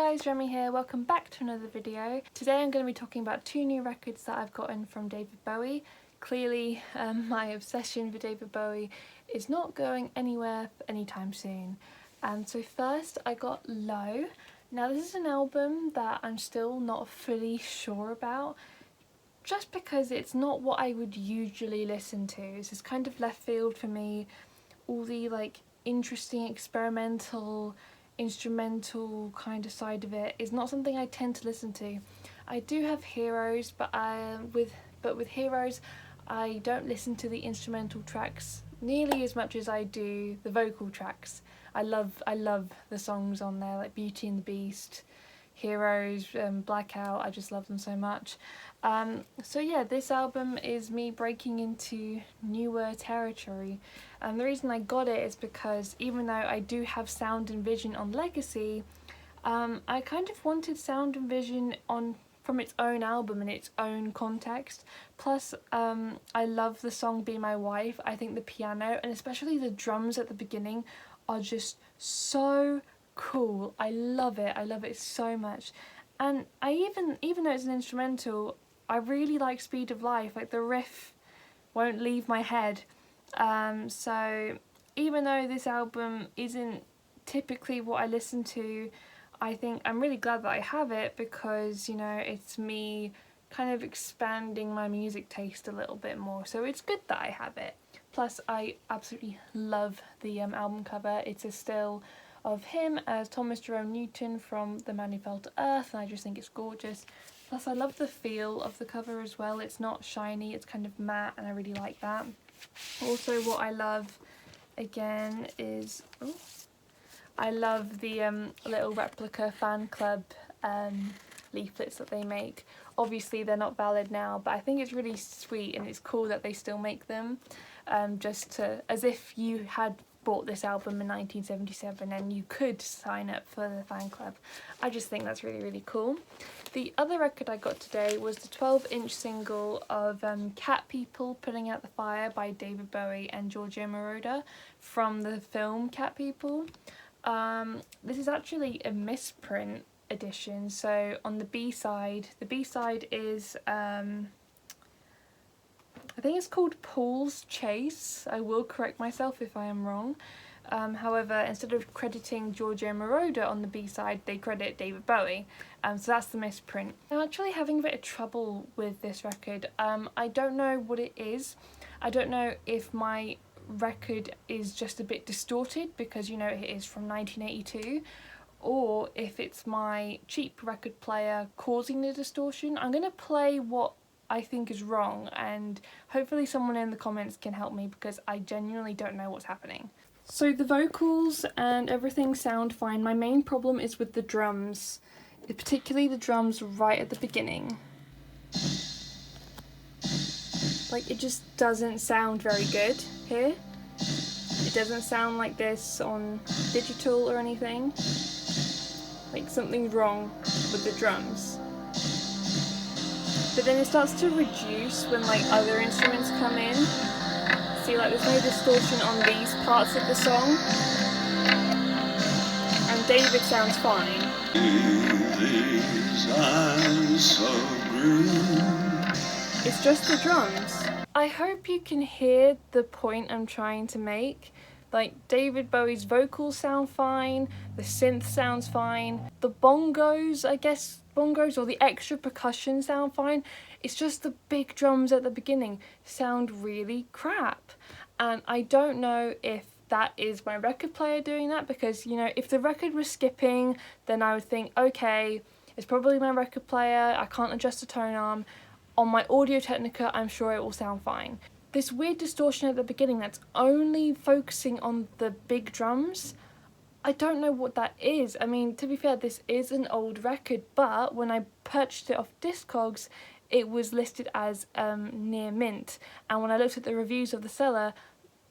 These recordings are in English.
guys, Remy here, welcome back to another video. Today I'm going to be talking about two new records that I've gotten from David Bowie. Clearly my obsession for David Bowie is not going anywhere anytime soon. So first I got Low. Now this is an album that I'm still not fully sure about, just because it's not what I would usually listen to. It's just kind of left field for me. All the interesting experimental instrumental kind of side of it is not something I tend to listen to. I do have Heroes, but with Heroes I don't listen to the instrumental tracks nearly as much as I do the vocal tracks. I love the songs on there, like Beauty and the Beast, Heroes, Blackout. I just love them so much. So yeah, this album is me breaking into newer territory. The reason I got it is because even though I do have Sound and Vision on Legacy, I kind of wanted Sound and Vision from its own album in its own context. Plus I love the song Be My Wife. I think the piano and especially the drums at the beginning are just so cool. I love it so much. And I even though it's an instrumental, I really like Speed of Life. Like, the riff won't leave my head. So even though this album isn't typically what I listen to, I think I'm really glad that I have it, because, you know, it's me kind of expanding my music taste a little bit more. So it's good that I have it. Plus I absolutely love the album cover. It's a still of him as Thomas Jerome Newton from The Man Who Fell to Earth, and I just think it's gorgeous. Plus I love the feel of the cover as well. It's not shiny, it's kind of matte, and I really like that. Also what I love again is, I love the little replica fan club leaflets that they make. Obviously they're not valid now, but I think it's really sweet and it's cool that they still make them, as if you had bought this album in 1977 and you could sign up for the fan club. I just think that's really cool. The other record I got today was the 12-inch single of Cat People Putting Out the Fire by David Bowie and Giorgio Moroder from the film Cat People. This is actually a misprint edition, so on the B-side is I think it's called Paul's Chase. I will correct myself if I am wrong. However, instead of crediting Giorgio Moroder on the B-side, they credit David Bowie. So that's the misprint. I'm actually having a bit of trouble with this record. I don't know what it is. I don't know if my record is just a bit distorted because, you know, it is from 1982, or if it's my cheap record player causing the distortion. I'm going to play what I think is wrong, and hopefully someone in the comments can help me, because I genuinely don't know what's happening. So the vocals and everything sound fine. My main problem is with the drums, particularly the drums right at the beginning. Like, it just doesn't sound very good here. It doesn't sound like this on digital or anything. Like, something's wrong with the drums. But then it starts to reduce when other instruments come in. See, there's no distortion on these parts of the song. And David sounds fine. It's just the drums. I hope you can hear the point I'm trying to make. David Bowie's vocals sound fine, the synth sounds fine, the bongos or the extra percussion sound fine. It's just the big drums at the beginning sound really crap. And I don't know if that is my record player doing that, because, you know, if the record was skipping, then I would think, okay, it's probably my record player, I can't adjust the tone arm. On my Audio Technica, I'm sure it will sound fine. This weird distortion at the beginning that's only focusing on the big drums, I don't know what that is. I mean, to be fair, this is an old record, but when I purchased it off Discogs, it was listed as near mint. And when I looked at the reviews of the seller,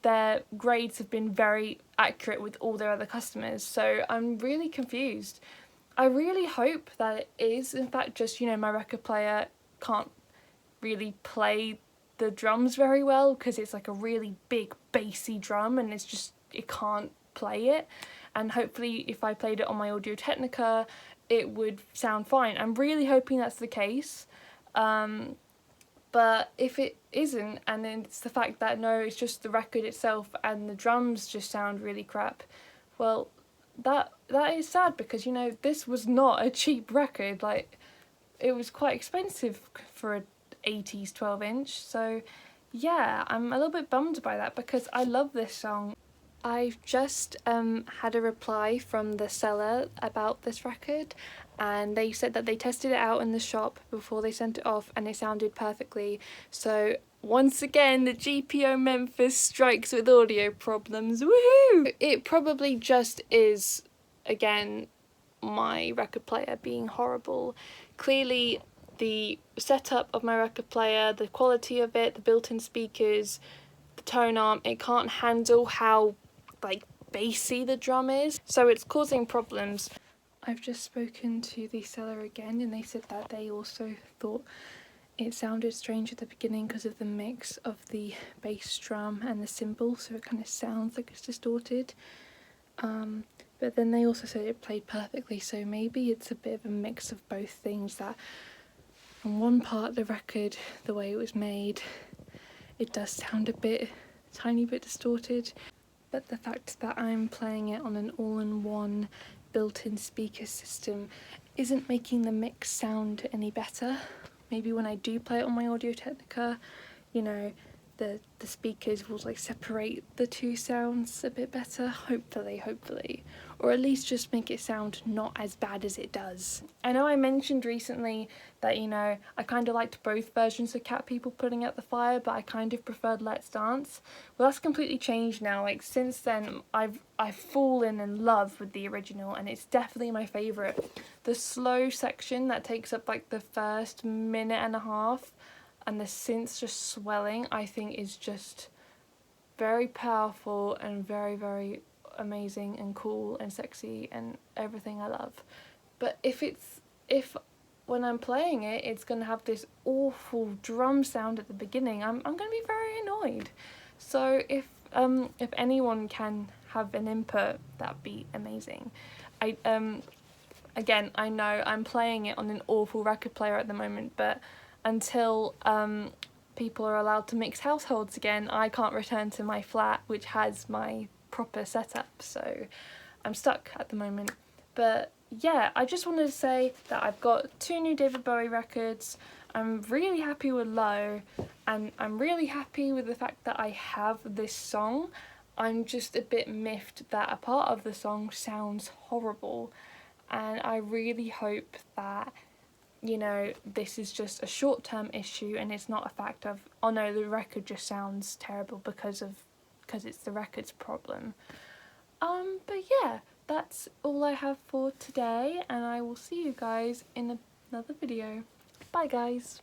their grades have been very accurate with all their other customers. So I'm really confused. I really hope that it is, in fact, just, you know, my record player can't really play the drums very well, because it's a really big bassy drum and it can't play it. And hopefully if I played it on my Audio Technica, it would sound fine. I'm really hoping that's the case. But if it isn't, and then it's the fact that no, it's just the record itself and the drums just sound really crap, well, that is sad, because, you know, this was not a cheap record. Like, it was quite expensive for a 80s 12-inch, so yeah, I'm a little bit bummed by that, because I love this song. I've just had a reply from the seller about this record, and they said that they tested it out in the shop before they sent it off and it sounded perfectly. So once again, the GPO Memphis strikes with audio problems. Woohoo! It probably just is, again, my record player being horrible. Clearly the setup of my record player, the quality of it, the built-in speakers, the tone arm, it can't handle how like bassy the drum is, so it's causing problems. I've just spoken to the seller again, and they said that they also thought it sounded strange at the beginning because of the mix of the bass drum and the cymbal, so it kind of sounds like it's distorted. But then they also said it played perfectly, so maybe it's a bit of a mix of both things, that on one part of the record, the way it was made, it does sound tiny bit distorted, but the fact that I'm playing it on an all-in-one built-in speaker system isn't making the mix sound any better. Maybe when I do play it on my Audio-Technica, you know, the speakers will like separate the two sounds a bit better, hopefully, or at least just make it sound not as bad as it does. I know I mentioned recently that, you know, I kind of liked both versions of Cat People Putting Out the Fire, but I kind of preferred Let's Dance. Well, that's completely changed now. Like, since then I've fallen in love with the original, and it's definitely my favourite. The slow section that takes up like the first minute and a half, and the synths just swelling, I think is just very powerful and very, very amazing and cool and sexy and everything I love. But if when I'm playing it, it's gonna have this awful drum sound at the beginning, I'm gonna be very annoyed. So if anyone can have an input, that'd be amazing. Again, I know I'm playing it on an awful record player at the moment, but until people are allowed to mix households again, I can't return to my flat, which has my proper setup, so I'm stuck at the moment. But yeah, I just wanted to say that I've got 2 new David Bowie records. I'm really happy with Low, and I'm really happy with the fact that I have this song. I'm just a bit miffed that a part of the song sounds horrible, and I really hope that, you know, this is just a short-term issue and it's not a fact of, oh no, the record just sounds terrible because it's the record's problem. But yeah, that's all I have for today, and I will see you guys in another video. Bye guys!